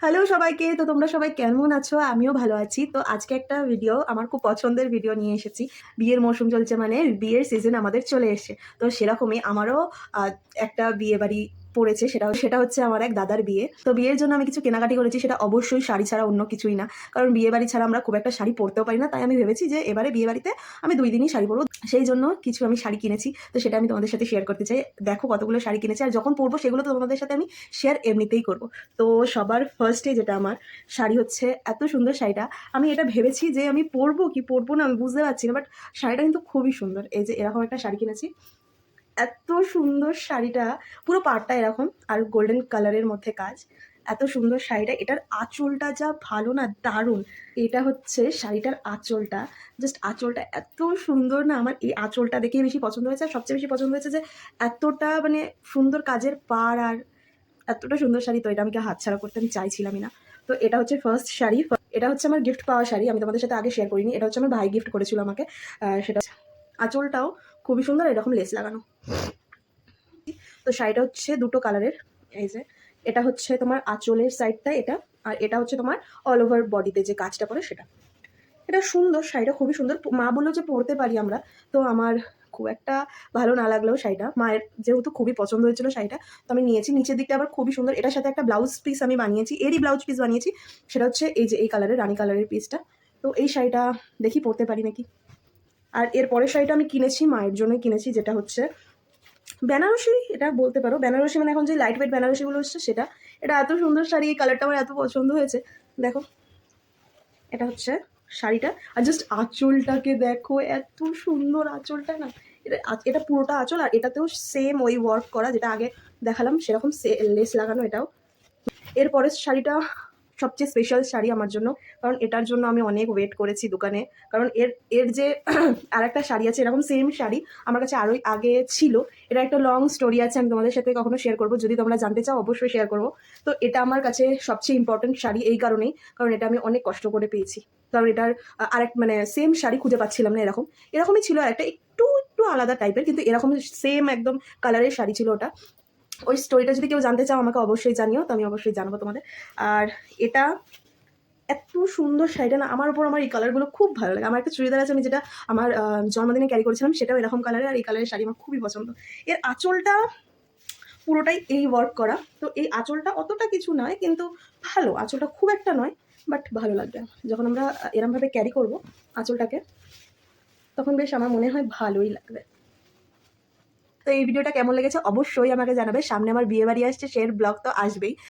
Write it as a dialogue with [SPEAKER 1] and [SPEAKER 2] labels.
[SPEAKER 1] Hello সবাইকে। তো তোমরা সবাই কেমন আছো? আমিও ভালো আছি। তো আজকে একটা ভিডিও, আমার খুব পছন্দের ভিডিও নিয়ে এসেছি। বিয়ের মৌসুম চলছে মানে বিয়ের সিজন আমাদের চলে এসছে। তো সেরকমই আমারও আ একটা বিয়েবাড়ি পড়েছে। সেটা হচ্ছে আমার এক দাদার বিয়ে। তো বিয়ের জন্য আমি কিছু কেনাকাটি করেছি, সেটা অবশ্যই শাড়ি ছাড়া অন্য কিছুই না। কারণ বিয়েবাড়ি ছাড়া আমরা খুব একটা শাড়ি পরতেও পারি না। তাই আমি ভেবেছি যে এবারে বিয়েবাড়িতে আমি ২ দিনই শাড়ি পরবো। সেই জন্য কিছু আমি শাড়ি কিনেছি। তো সেটা আমি তোমাদের সাথে শেয়ার করতে চাই। দেখো কতগুলো শাড়ি কিনেছি, আর যখন পরবো সেগুলো তো তোমাদের সাথে আমি শেয়ার এমনিতেই করব। তো সবার ফার্স্টে যেটা আমার শাড়ি হচ্ছে, এত সুন্দর শাড়িটা। আমি এটা ভেবেছি যে আমি পরবো কি পরবো না আমি বুঝতে পারছি না, বাট শাড়িটা কিন্তু খুবই সুন্দর। এই যে এরকম একটা শাড়ি কিনেছি, এত সুন্দর শাড়িটা, পুরো পাড়টা এরকম আর গোল্ডেন কালারের মধ্যে কাজ। এত সুন্দর শাড়িটা, এটার আঁচলটা যা ভালো না, দারুণ। এটা হচ্ছে শাড়িটার আঁচলটা, জাস্ট আঁচলটা এত সুন্দর না, আমার এই আঁচলটা দেখেই বেশি পছন্দ হয়েছে। আর সবচেয়ে বেশি পছন্দ হয়েছে যে এতটা মানে সুন্দর কাজের পাড়, আর এতটা সুন্দর শাড়ি, তো এটা আমি হাতছাড়া করতে আমি চাইছিলামই না। তো এটা হচ্ছে ফার্স্ট শাড়ি। এটা হচ্ছে আমার গিফট পাওয়া শাড়ি, আমি তোমাদের সাথে আগে শেয়ার করিনি। এটা হচ্ছে আমার ভাই গিফট করেছিল আমাকে। সেটা আঁচলটাও খুবই সুন্দর, এরকম লেস লাগানো। তো শাড়িটা হচ্ছে দুটো কালারের। এই যে এটা হচ্ছে তোমার আঁচলের সাইডটা এটা, আর এটা হচ্ছে তোমার অল ওভার বডিতে যে কাজটা করে সেটা। এটা সুন্দর, শাড়িটা খুবই সুন্দর। মা বললো যে পরতে পারি আমরা। তো আমার খুব একটা ভালো না লাগলেও শাড়িটা মায়ের যেহেতু খুবই পছন্দ হয়েছিল শাড়িটা, তো আমি নিয়েছি। নিচের দিকটা আবার খুবই সুন্দর। এটার সাথে একটা ব্লাউজ পিস আমি বানিয়েছি, এরই ব্লাউজ পিস বানিয়েছি। সেটা হচ্ছে এই যে এই কালারের, রানী কালারের পিসটা। তো এই শাড়িটা দেখি পরতে পারি নাকি। আর এর পরের শাড়িটা আমি কিনেছি, মায়ের জন্যই কিনেছি, যেটা হচ্ছে বেনারসি। এটা বলতে পারো বেনারসি, মানে এখন যে লাইট ওয়েট বেনারসিগুলো হচ্ছে সেটা। এটা এত সুন্দর শাড়ি, এই কালারটা আমার এত পছন্দ হয়েছে। দেখো, এটা হচ্ছে শাড়িটা। আর জাস্ট আঁচলটাকে দেখো, এত সুন্দর আঁচলটা না। এটা পুরোটা আঁচল, আর এটাতেও সেম ওই ওয়ার্ক করা, যেটা আগে দেখালাম সেরকম লেস লাগানো এটাও। এরপরের শাড়িটা সবচেয়ে স্পেশাল শাড়ি আমার জন্য, কারণ এটার জন্য আমি অনেক ওয়েট করেছি দোকানে। কারণ এর এর যে আর একটা শাড়ি আছে এরকম সেম শাড়ি আমার কাছে আরোই আগে ছিল। এটা একটা লং স্টোরি আছে, আমি তোমাদের সাথে কখনো শেয়ার করবো, যদি তোমরা জানতে চাও অবশ্যই শেয়ার করবো। তো এটা আমার কাছে সবচেয়ে ইম্পর্টেন্ট শাড়ি এই কারণেই, কারণ এটা আমি অনেক কষ্ট করে পেয়েছি। কারণ এটার আরেক মানে সেম শাড়ি খুঁজে পাচ্ছিলাম না। এরকমই ছিল, আর একটা একটু একটু আলাদা টাইপের, কিন্তু এরকম সেম একদম কালারের শাড়ি ছিল ওটা। ওই স্টোরিটা যদি কেউ জানতে চাও আমাকে অবশ্যই জানিও, তো আমি অবশ্যই জানাবো তোমাদের। আর এটা এত সুন্দর শাড়িটা না, আমার উপর আমার এই কালারগুলো খুব ভালো লাগে। আমার একটা চুড়িদার আছে, আমি যেটা আমার জন্মদিনে ক্যারি করেছিলাম, সেটাও এরকম কালারের, আর এই কালারের শাড়ি আমার খুবই পছন্দ। এর আঁচলটা পুরোটাই এই ওয়ার্ক করা। তো এই আঁচলটা অতটা কিছু নয়, কিন্তু ভালো, আঁচলটা খুব একটা নয়, বাট ভালো লাগবে যখন আমরা এরমভাবে ক্যারি করবো আঁচলটাকে, তখন বেশ আমার মনে হয় ভালোই লাগবে। তো এই ভিডিওটা কেমন লেগেছে অবশ্যই আমাকে জানাবে। সামনে আমার বিয়ে বাড়ি আসছে, সের ব্লগ তো আসবেই।